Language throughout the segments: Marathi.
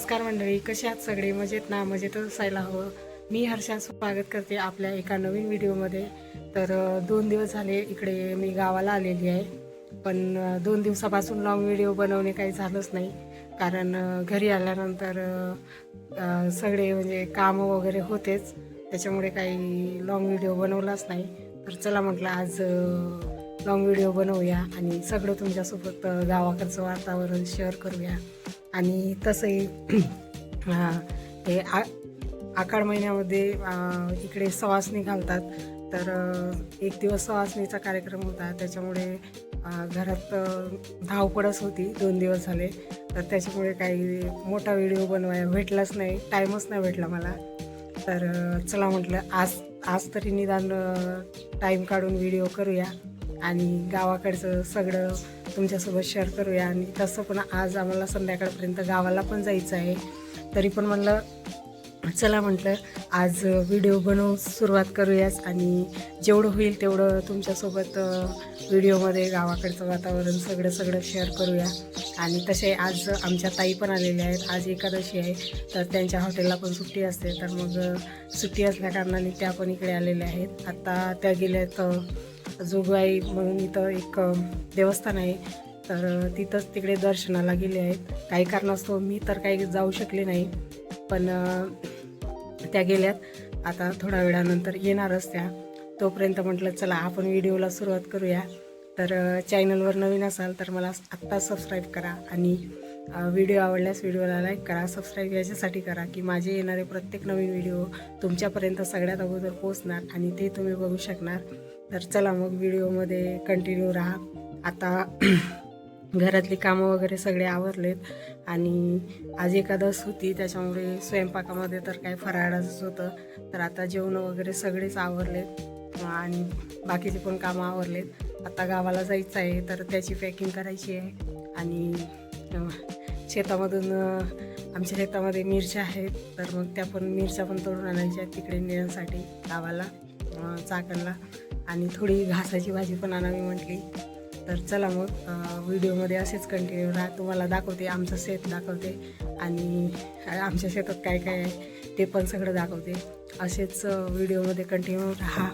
नमस्कार मंडळी, कसे आहात सगळे? मजेत ना? मजेतच असायला हवं. मी हर्षा स्वागत करते आपल्या एका नवीन व्हिडिओमध्ये. तर 2 दिवस झाले इकडे मी गावाला आलेली आहे, पण 2 दिवसापासून लॉंग व्हिडिओ बनवणे काही झालंच नाही. कारण घरी आल्यानंतर सगळे म्हणजे कामं वगैरे होतेच, त्याच्यामुळे काही लॉंग व्हिडिओ बनवलाच नाही. तर चला म्हटलं आज लॉंग व्हिडिओ बनवूया आणि सगळं तुमच्यासोबत गावाकडचं वातावरण शेअर करूया. आणि तसंही हे आषाढ महिन्यामध्ये इकडे सवासणी घालतात. तर एक दिवस सवासणीचा कार्यक्रम होता, त्याच्यामुळे घरात धावपळच होती 2 दिवस झाले. तर त्याच्यामुळे काही मोठा व्हिडिओ बनवायला भेटलाच नाही, टाईमच नाही भेटला मला. तर चला म्हटलं आज तरी निदान टाईम काढून व्हिडिओ करूया आणि गावाकडचं सगळं तुमच्यासोबत शेअर करूया. आणि तसं पण आज आम्हाला संध्याकाळपर्यंत गावाला पण जायचं आहे, तरी पण म्हणलं चला म्हटलं आज व्हिडिओ बनवून सुरुवात करूयाच आणि जेवढं होईल तेवढं तुमच्यासोबत व्हिडिओमध्ये गावाकडचं वातावरण सगळं शेअर करूया. आणि तसे आज आमच्या ताई पण आलेल्या आहेत. आज एकादशी आहे, तर त्यांच्या हॉटेलला पण सुट्टी असते, तर मग सुट्टी असल्या कारणाने त्या पण इकडे आलेल्या आहेत. आत्ता त्या गेल्यात जोगवाई म्हणून इथं एक देवस्थान आहे, तर तिथंच तिकडे दर्शनाला गेले आहेत. काही कारणास्तव मी तर काही जाऊ शकले नाही, पण त्या गेल्यात. आता थोड्या वेळानंतर येणारच त्या. तोपर्यंत म्हटलं चला आपण व्हिडिओला सुरुवात करूया. तर चॅनलवर नवीन असाल तर मला आत्ता सबस्क्राईब करा आणि व्हिडिओ आवडल्यास व्हिडिओला लाईक करा. सबस्क्राईब याच्यासाठी करा की माझे येणारे प्रत्येक नवीन व्हिडिओ तुमच्यापर्यंत सगळ्यात अगोदर पोचणार आणि ते तुम्ही बघू शकणार. तर चला मग व्हिडिओमध्ये कंटिन्यू राहा. आता घरातली कामं वगैरे सगळे आवरलेत आणि आज एकादश होती, त्याच्यामुळे स्वयंपाकामध्ये तर काय फराळाचंच होतं. तर आता जेवणं वगैरे सगळेच आवरलेत आणि बाकीचे पण कामं आवरलेत. आता गावाला जायचं आहे, तर त्याची पॅकिंग करायची आहे. आणि शेतामधून आमच्या शेतामध्ये मिरच्या आहेत, तर मग त्या पण मिरच्या पण तोडून आणायच्या आहेत तिकडे नेण्यासाठी गावाला चाकणला. आणि थोडी घासाची भाजी पण आणावी म्हटली. तर चला मग व्हिडिओमध्ये असेच कंटिन्यू राहा. तुम्हाला दाखवते, आमचं शेत दाखवते आणि आमच्या शेतात काय काय आहे ते पण सगळं दाखवते. असेच व्हिडिओमध्ये कंटिन्यू राहा.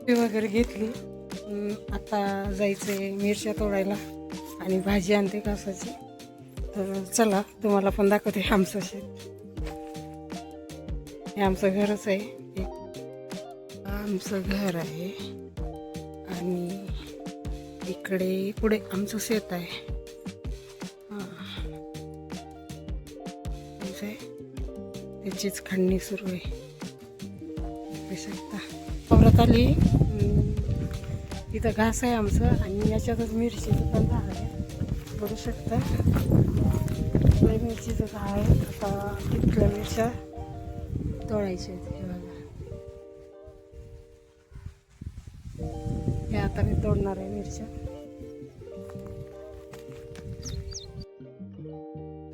वगैरे घेतली, आता जायचं आहे मिरच्या तोडायला आणि भाजी आणते घासाची. तर चला तुम्हाला पण दाखवते आमचं शेत. हे आमचं घरच आहे, आमचं घर आहे आणि इकडे पुढे आमचं शेत आहे. त्याचीच खणणी सुरू आहे. वावरात आली, इथं घास आहे आमचं आणि याच्यातच मिरचीचं पण झाड आहे, बघू शकता. मिरचीचं झाड आहे. आता तिथल्या मिरच्या तोडायच्या आहेत. हे बघा, हे आता मी तोडणार आहे मिरच्या.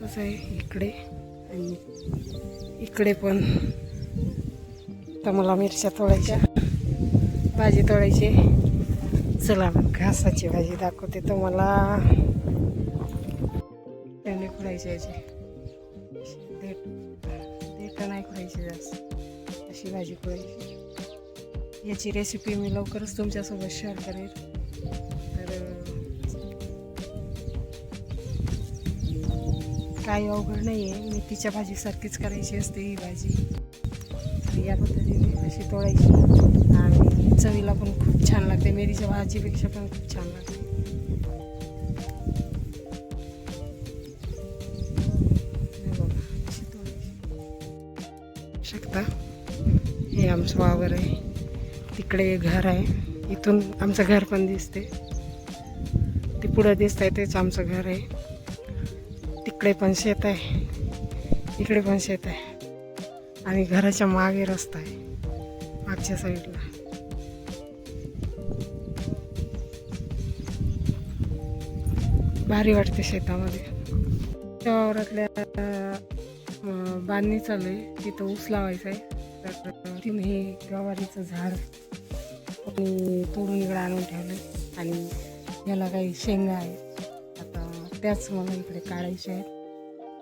तसं आहे इकडे आणि इकडे पण. तर मला मिरच्या तोडायच्या, भाजी तोडायची. चला घासाची भाजी दाखवते तुम्हाला. त्यांनी खुडायची याची देठ नाही खुडायची जास्त, अशी भाजी खुडायची. याची रेसिपी मी लवकरच तुमच्यासोबत शेअर करेन. तर काही अवघड नाही आहे, मेथीच्या भाजीसारखीच करायची असते ही भाजी. या पद्धतीने अशी तोडायची आणि चवीला पण खूप छान लागते. मेथीच्या भाजीपेक्षा पण खूप छान लागते. अशी तोडायची शकता. हे आमचं वावर आहे, तिकडे घर आहे. इथून आमचं घर पण दिसते, ते पुढं दिसत आहे तेच आमचं घर आहे. तिकडे पण शेत आहे, इकडे पण शेत आहे आणि घराच्या मागे रस्ता आहे मागच्या साईडला. भारी वाटते शेतामध्ये. त्या वावरातल्या बांधणी चालू आहे, तिथं ऊस लावायचं आहे. तर तिने हे गवारीचं झाड तोडून इकडे आणून ठेवलं आणि याला काही शेंगा आहेत. आता त्याच मला इकडे काढायच्या आहेत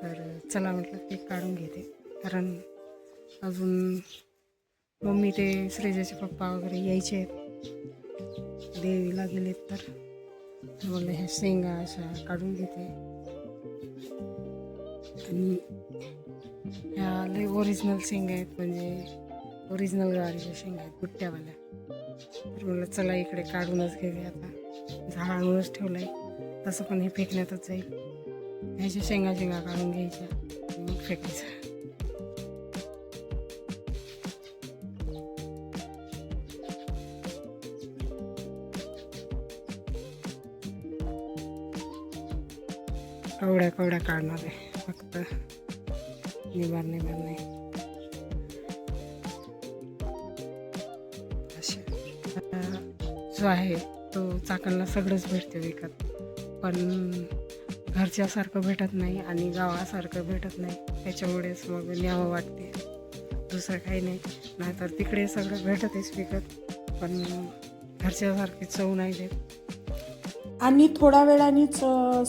तर चला म्हटलं केक काढून घेते, कारण अजून मम्मी ते श्रेजाचे पप्पा वगैरे यायचे आहेत, देवीला गेलेत. तर मला ह्या शेंगा अशा काढून घेते. आणि ह्या लय ओरिजिनल शेंगा आहेत, म्हणजे ओरिजिनल ज्वारीच्या शेंगा आहेत, गुट्ट्यावाल्या. तर मला चला इकडे काढूनच घेते. आता झाड आणूनच ठेवलं आहे, तसं पण हे फेकण्यातच जाईल. ह्याच्या शेंगा काढून घ्यायच्या, मग फेकायचं. कवड्या काढणार आहे, फक्त निभार नाही. असे जो आहे तो चाकणला सगळंच भेटते विकत, पण घरच्यासारखं भेटत नाही आणि गावासारखं भेटत नाही. त्याच्यामुळेच मग न्यावं वाटते, दुसरं काही नाही. नाहीतर तिकडे सगळं भेटतेच विकत, पण घरच्यासारखी चव नाही देत. आणि थोड्या वेळानेच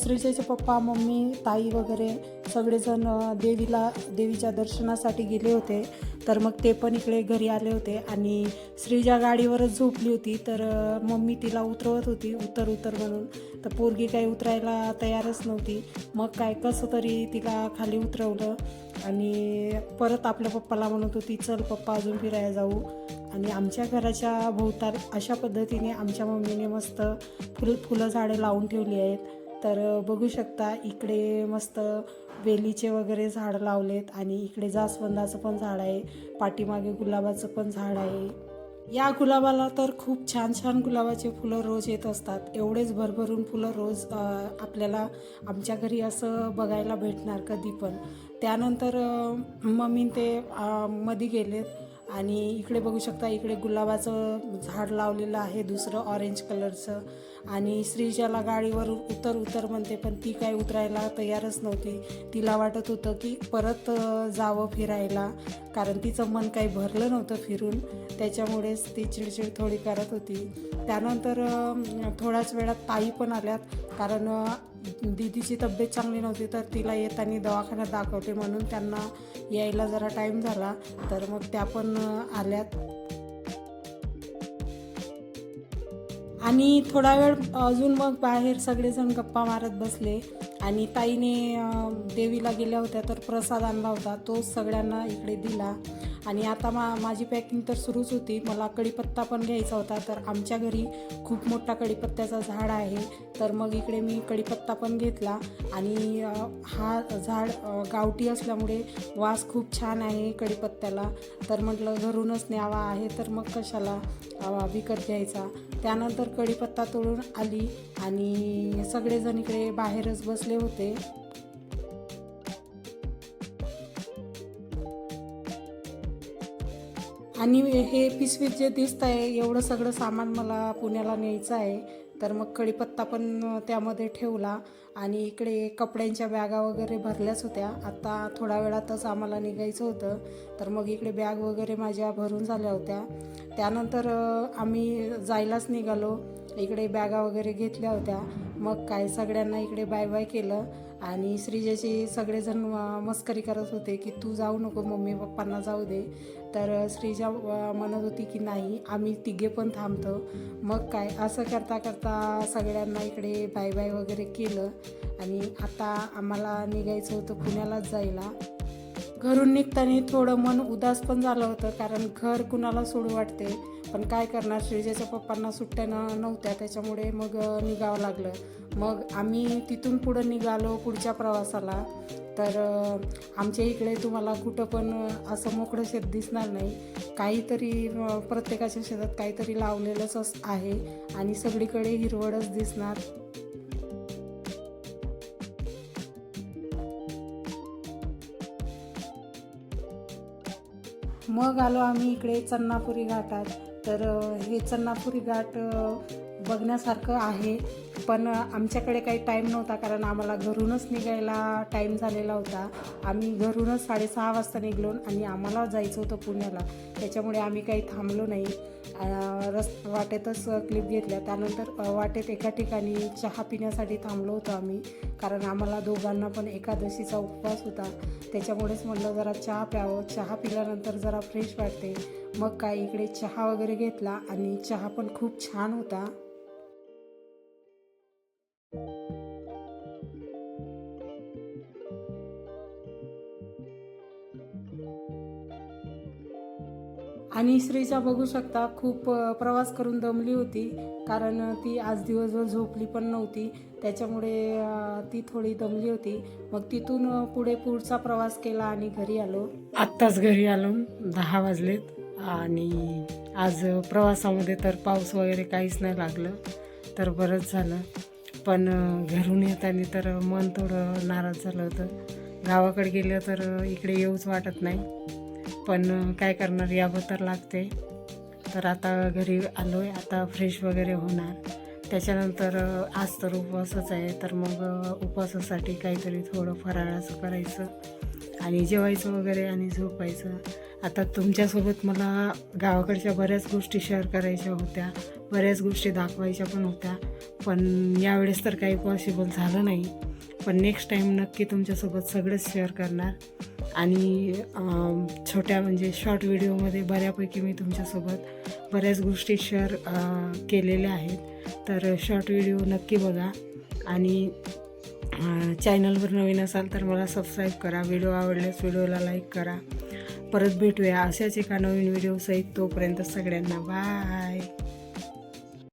श्रीजाचे पप्पा, मम्मी, ताई वगैरे सगळेजण देवीच्या दर्शनासाठी गेले होते. तर मग ते पण इकडे घरी आले होते आणि श्रीजा गाडीवरच झोपली होती. तर मम्मी तिला उतरवत होती, उतर म्हणून. तर पोरगी काही उतरायला तयारच नव्हती. मग काय कसं तरी तिला खाली उतरवलं आणि परत आपल्या पप्पाला म्हणत होती, चल पप्पा अजून फिरायला जाऊ. आणि आमच्या घराच्या भोवताल अशा पद्धतीने आमच्या मम्मीने मस्त फुलं झाडे लावून ठेवली आहेत. तर बघू शकता, इकडे मस्त वेलीचे वगैरे झाड लावलेत आणि इकडे जास्वंदाचं पण झाड आहे, पाठीमागे गुलाबाचं पण झाड आहे. या गुलाबाला तर खूप छान गुलाबाचे फुलं रोज येत असतात. एवढेच भरभरून फुलं रोज आपल्याला आमच्या घरी असं बघायला भेटणार कधी पण. त्यानंतर मम्मी ते मध्ये गेलेत आणि इकडे बघू शकता, इकडे गुलाबाचं झाड लावलेलं आहे दुसरं ऑरेंज कलरचं. आणि श्रीजाला गाडीवरून उतर म्हणते, पण ती काय उतरायला तयारच नव्हती. तिला वाटत होतं की परत जावं फिरायला, कारण तिचं मन काही भरलं नव्हतं फिरून. त्याच्यामुळेच ती चिडचिड थोडी करत होती. त्यानंतर थोड्याच वेळात ताई पण आल्यात, कारण दीदीची तब्येत चांगली नव्हती. तर तिला येताना दवाखान्यात दाखवते, म्हणून त्यांना यायला जरा टाईम झाला. तर मग त्या पण आल्यात. आणि थोडा वेळ अजून मग बाहेर सगळेजण गप्पा मारत बसले. आणि ताईने देवीला गेल्या होत्या तर प्रसाद आणला होता, तो सगळ्यांना इकडे दिला. आणि आता माझी पॅकिंग तर सुरूच होती. मला कढीपत्ता पण घ्यायचा होता. तर आमच्या घरी खूप मोठा कढीपत्त्याचा झाड आहे, तर मग इकडे मी कढीपत्ता पण घेतला. आणि हा झाड गावठी असल्यामुळे वास खूप छान आहे कढीपत्त्याला. तर म्हटलं घरूनच न्यावा आहे, तर मग कशाला विकत घ्यायचा. त्यानंतर कढीपत्ता तोडून आली आणि सगळेजण इकडे बाहेरच बसले होते. आणि हे पिशवीत जे दिसत आहे एवढं सगळं सामान मला पुण्याला न्यायचं आहे. तर मग कढीपत्ता पण त्यामध्ये ठेवला. आणि इकडे कपड्यांच्या बॅगा वगैरे भरल्याच होत्या. आता थोड्या वेळातच आम्हाला निघायचं होतं, तर मग इकडे बॅग वगैरे माझ्या भरून झाल्या होत्या. त्यानंतर आम्ही जायलाच निघालो. इकडे बॅगा वगैरे घेतल्या होत्या. मग काय सगळ्यांना इकडे बाय बाय केलं. आणि श्रीजाची सगळेजण मस्करी करत होते की तू जाऊ नको, मम्मी पप्पांना जाऊ दे. तर श्रीजा म्हणत होती की नाही, आम्ही तिघे पण थांबतो. मग काय असं करता सगळ्यांना इकडे बाय बाय वगैरे केलं. आणि आता आम्हाला निघायचं होतं पुण्यालाच जायला. घरून निघताना थोडं मन उदास पण झालं होतं, कारण घर कुणाला सोडू वाटते, पण काय करणार, श्रीजाच्या पप्पांना सुट्ट्या नव्हत्या, त्याच्यामुळे मग निघावं लागलं. मग आम्ही तिथून पुढं निघालो पुढच्या प्रवासाला. तर आमच्या इकडे तुम्हाला कुठं पण असं मोकळं शेत दिसणार नाही. काहीतरी प्रत्येकाच्या शेतात काहीतरी लावलेलंच आहे आणि सगळीकडे हिरवळच दिसणार. मग आलो आम्ही इकडे चन्नापुरी घाटात. तर हे चन्नापुरी घाट बघण्यासारखं आहे. पण आमच्याकडे काही टाईम नव्हता, कारण आम्हाला घरूनच निघायला टाईम झालेला होता. आम्ही घरूनच 6:30 वाजता निघलो आणि आम्हाला जायचं होतं पुण्याला, त्याच्यामुळे आम्ही काही थांबलो नाही. वाटेतच क्लिप घेतल्या. त्यानंतर वाटेत एका ठिकाणी चहा पिण्यासाठी थांबलो होतो आम्ही, कारण आम्हाला दोघांना पण एकादशीचा उपवास होता. त्याच्यामुळेच म्हटलं जरा चहा प्यावं. चहा पिल्यानंतर जरा फ्रेश वाटते. मग काय इकडे चहा वगैरे घेतला आणि चहा पण खूप छान होता. आणि श्रीजा बघू शकता खूप प्रवास करून दमली होती, कारण ती आज दिवसभर झोपली पण नव्हती. त्याच्यामुळे ती थोडी दमली होती. मग तिथून पुढचा प्रवास केला आणि घरी आलो. आत्ताच घरी आलो, 10 वाजलेत आणि आज प्रवासामध्ये तर पाऊस वगैरे काहीच नाही लागलं, तर बरंच झालं. पण घरून येताना तर मन थोडं नाराज झालं होतं. गावाकडे गेलं तर इकडे येऊच वाटत नाही, पण काय करणार, यावं तर लागते. तर आता घरी आलो आहे, आता फ्रेश वगैरे होणार. त्याच्यानंतर आज तर उपवासच आहे, तर मग उपवासासाठी काहीतरी थोडं फराळाचं करायचं आणि जेवायचं वगैरे आणि झोपायचं. आता तुमच्यासोबत मला गावाकडच्या बऱ्याच गोष्टी शेअर करायच्या होत्या, बऱ्याच गोष्टी दाखवायच्या पण होत्या, पण यावेळेस तर काही पॉसिबल झालं नाही. पण नेक्स्ट टाईम नक्की तुमच्यासोबत सगळंच शेअर करणार. आणि छोट्या म्हणजे शॉर्ट व्हिडिओमध्ये बऱ्यापैकी मी तुमच्यासोबत बऱ्याच गोष्टी शेअर केलेल्या आहेत. तर शॉर्ट व्हिडिओ नक्की बघा आणि चॅनलवर नवीन असाल तर मला सबस्क्राईब करा. व्हिडिओ आवडल्यास व्हिडिओला लाईक करा. परत भेटूया अशाच एका नवीन व्हिडिओसहित. तोपर्यंत सगळ्यांना बाय.